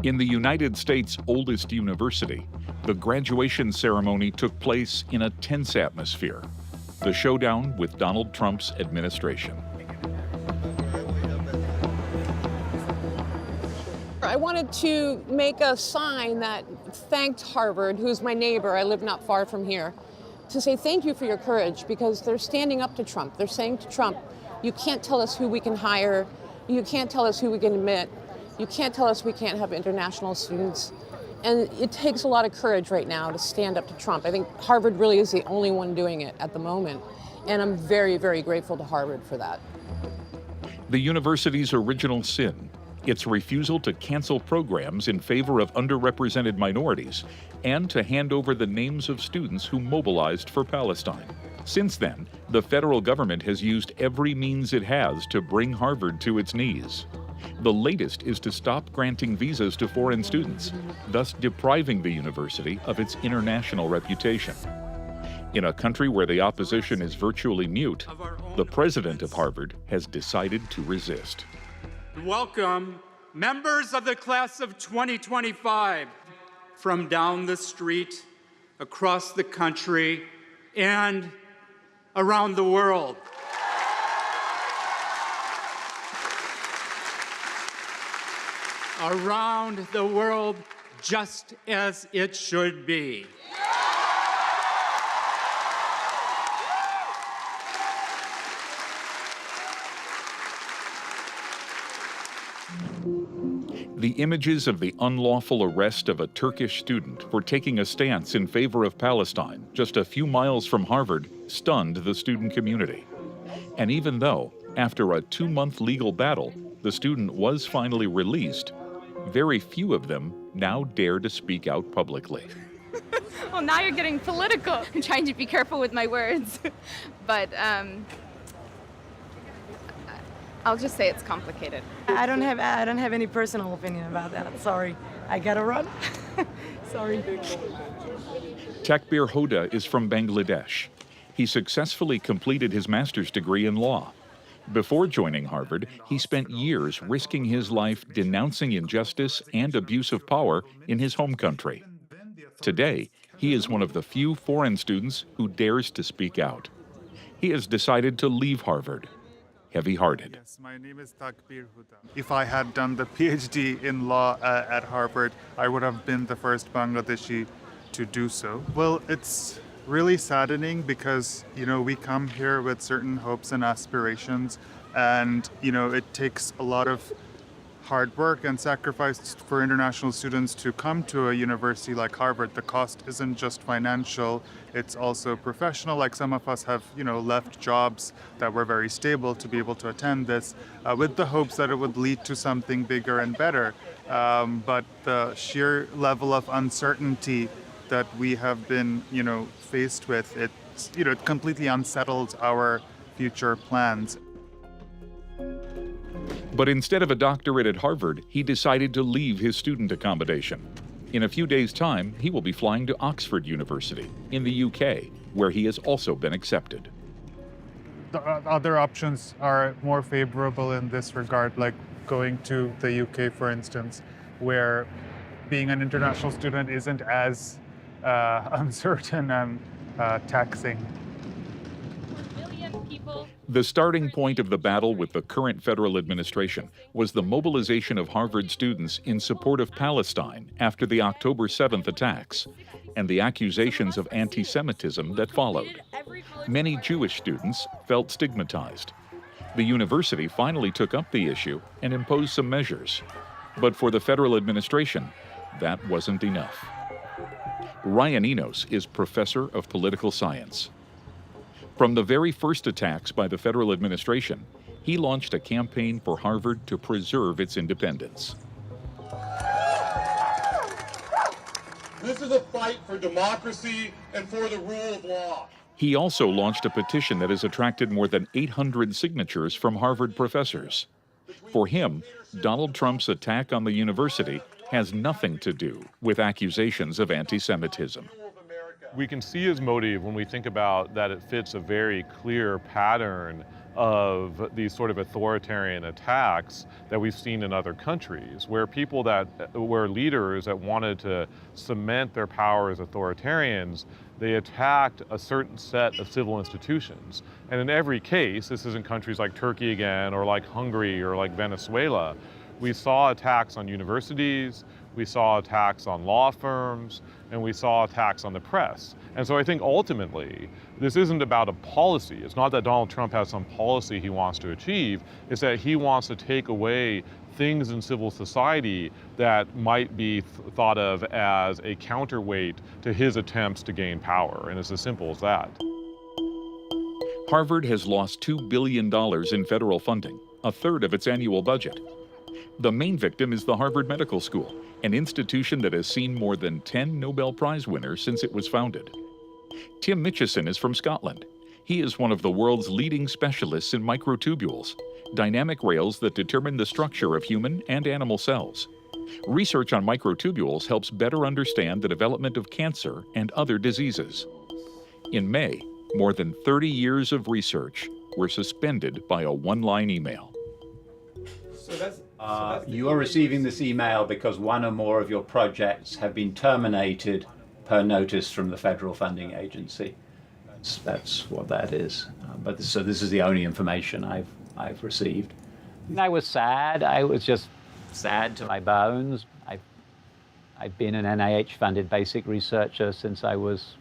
In the United States' oldest university, the graduation ceremony took place in a tense atmosphere. The showdown with Donald Trump's administration. I wanted to make a sign that thanked Harvard, who's my neighbor, I live not far from here, to say thank you for your courage, because they're standing up to Trump. They're saying to Trump, you can't tell us who we can hire, you can't tell us who we can admit, you can't tell us we can't have international students. And it takes a lot of courage right now to stand up to Trump. I think Harvard really is the only one doing it at the moment. And I'm very, very grateful to Harvard for that. The university's original sin, its refusal to cancel programs in favor of underrepresented minorities and to hand over the names of students who mobilized for Palestine. Since then, the federal government has used every means it has to bring Harvard to its knees. The latest is to stop granting visas to foreign students, thus depriving the university of its international reputation. In a country where the opposition is virtually mute, the president of Harvard has decided to resist. Welcome, members of the class of 2025 from down the street, across the country, and around the world. Around the world, just as it should be. The images of the unlawful arrest of a Turkish student for taking a stance in favor of Palestine just a few miles from Harvard stunned the student community. And even though, after a 2-month legal battle, the student was finally released, very few of them now dare to speak out publicly. Well, now you're getting political. I'm trying to be careful with my words. But I'll just say it's complicated. I don't have any personal opinion about that. Sorry. I gotta run. Sorry. Takbir Hoda is from Bangladesh. He successfully completed his master's degree in law. Before joining Harvard, he spent years risking his life denouncing injustice and abuse of power in his home country. Today, he is one of the few foreign students who dares to speak out. He has decided to leave Harvard, heavy-hearted. Yes, my name is Takbir Hoda. If I had done the PhD in law at Harvard, I would have been the first Bangladeshi to do so. Well, it's really saddening because, we come here with certain hopes and aspirations, and, it takes a lot of hard work and sacrifice for international students to come to a university like Harvard. The cost isn't just financial, it's also professional. Like some of us have, left jobs that were very stable to be able to attend this with the hopes that it would lead to something bigger and better. But the sheer level of uncertainty that we have been, faced with, it completely unsettles our future plans. But instead of a doctorate at Harvard, he decided to leave his student accommodation. In a few days' time, he will be flying to Oxford University in the UK, where he has also been accepted. The other options are more favorable in this regard, like going to the UK, for instance, where being an international student isn't as uncertain and taxing. The starting point of the battle with the current federal administration was the mobilization of Harvard students in support of Palestine after the October 7th attacks and the accusations of anti-Semitism that followed. Many Jewish students felt stigmatized. The university finally took up the issue and imposed some measures. But for the federal administration, that wasn't enough. Ryan Enos is professor of political science. From the very first attacks by the federal administration, he launched a campaign for Harvard to preserve its independence. This is a fight for democracy and for the rule of law. He also launched a petition that has attracted more than 800 signatures from Harvard professors. For him, Donald Trump's attack on the university has nothing to do with accusations of anti-Semitism. We can see his motive when we think about that it fits a very clear pattern of these sort of authoritarian attacks that we've seen in other countries, where people that were leaders that wanted to cement their power as authoritarians, they attacked a certain set of civil institutions. And in every case, this is in countries like Turkey again, or like Hungary, or like Venezuela, we saw attacks on universities, we saw attacks on law firms, and we saw attacks on the press. And so I think ultimately, this isn't about a policy. It's not that Donald Trump has some policy he wants to achieve. It's that he wants to take away things in civil society that might be thought of as a counterweight to his attempts to gain power. And it's as simple as that. Harvard has lost $2 billion in federal funding, a third of its annual budget. The main victim is the Harvard Medical School, an institution that has seen more than 10 Nobel Prize winners since it was founded. Tim Mitchison is from Scotland. He is one of the world's leading specialists in microtubules, dynamic rails that determine the structure of human and animal cells. Research on microtubules helps better understand the development of cancer and other diseases. In May, more than 30 years of research were suspended by a one-line email. You are receiving this email because one or more of your projects have been terminated per notice from the federal funding agency. That's what that is. So this is the only information I've received. I was sad. I was just sad to my bones. I've been an NIH-funded basic researcher since I was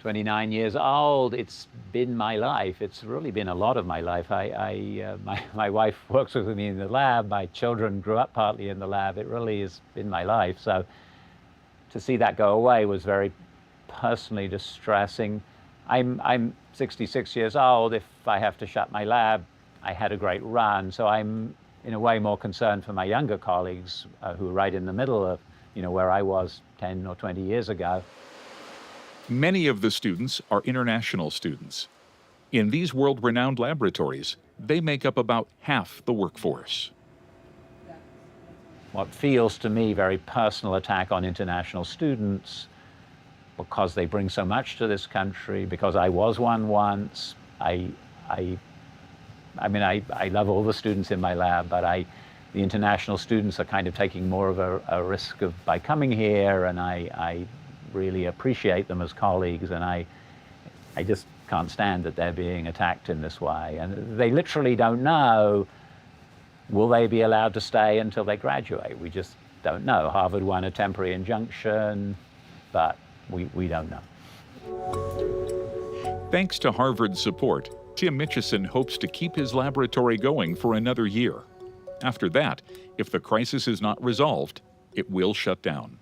29 years old. It's been my life. It's really been a lot of my life. My wife works with me in the lab. My children grew up partly in the lab. It really has been my life. So to see that go away was very personally distressing. I'm 66 years old. If I have to shut my lab, I had a great run. So I'm in a way more concerned for my younger colleagues who are right in the middle of, where I was 10 or 20 years ago. Many of the students are international students. In these world-renowned laboratories, they make up about half the workforce. What feels to me very personal attack on international students, because they bring so much to this country, because I was one once. I love all the students in my lab, but the international students are kind of taking more of a risk by coming here, and I really appreciate them as colleagues, and I just can't stand that they're being attacked in this way. And they literally don't know, will they be allowed to stay until they graduate? We just don't know. Harvard won a temporary injunction, but we don't know. Thanks to Harvard's support, Tim Mitchison hopes to keep his laboratory going for another year. After that, if the crisis is not resolved, it will shut down.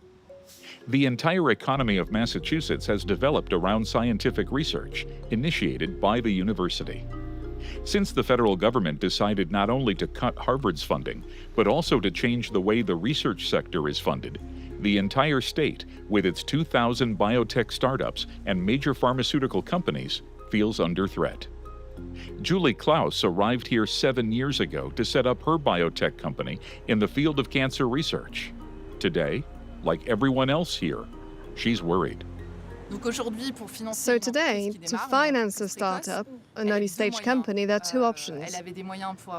The entire economy of Massachusetts has developed around scientific research, initiated by the university. Since the federal government decided not only to cut Harvard's funding, but also to change the way the research sector is funded, the entire state, with its 2,000 biotech startups and major pharmaceutical companies, feels under threat. Julie Klaus arrived here 7 years ago to set up her biotech company in the field of cancer research. Today, like everyone else here, she's worried. So today, to finance a startup, an early-stage company, there are two options.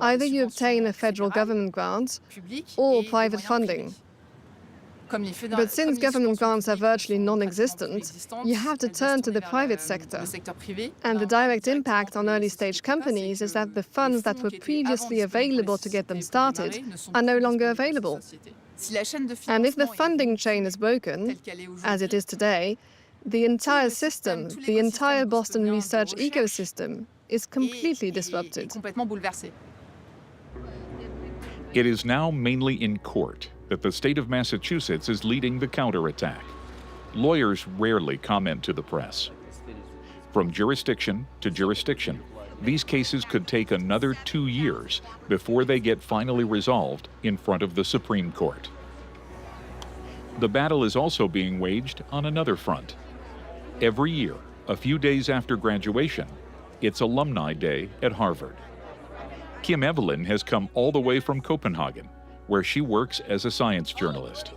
Either you obtain a federal government grant or private funding. But since government grants are virtually non-existent, you have to turn to the private sector. And the direct impact on early-stage companies is that the funds that were previously available to get them started are no longer available. And if the funding chain is broken, as it is today, the entire system, the entire Boston research ecosystem, is completely disrupted. It is now mainly in court that the state of Massachusetts is leading the counterattack. Lawyers rarely comment to the press. From jurisdiction to jurisdiction, these cases could take another 2 years before they get finally resolved in front of the Supreme Court. The battle is also being waged on another front. Every year, a few days after graduation, it's Alumni Day at Harvard. Kim Evelyn has come all the way from Copenhagen, where she works as a science journalist.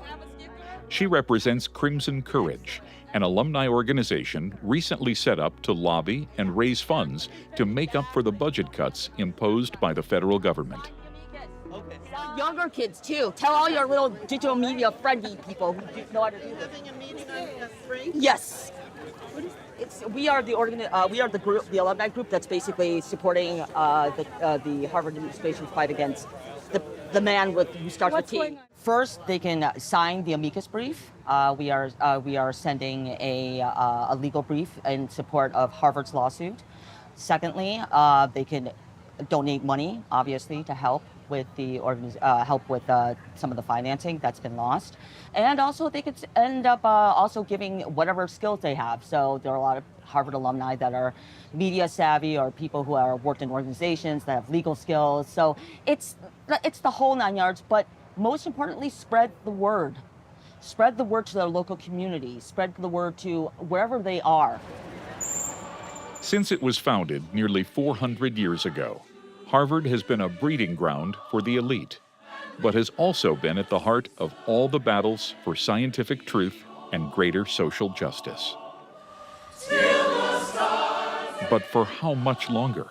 She represents Crimson Courage, an alumni organization recently set up to lobby and raise funds to make up for the budget cuts imposed by the federal government. Younger kids too. Tell all your little digital media friendly people who know how to do this. Yes. We are the group, the alumni group that's basically supporting the Harvard administration's fight against the man who starts with T. First, they can sign the amicus brief. We are sending a legal brief in support of Harvard's lawsuit. Secondly, they can donate money, obviously, to help with the some of the financing that's been lost, and also they could end up also giving whatever skills they have. So there are a lot of Harvard alumni that are media savvy, or people who are worked in organizations that have legal skills. So it's the whole 9 yards. But most importantly, spread the word. Spread the word to their local community. Spread the word to wherever they are. Since it was founded nearly 400 years ago, Harvard has been a breeding ground for the elite, but has also been at the heart of all the battles for scientific truth and greater social justice. But for how much longer?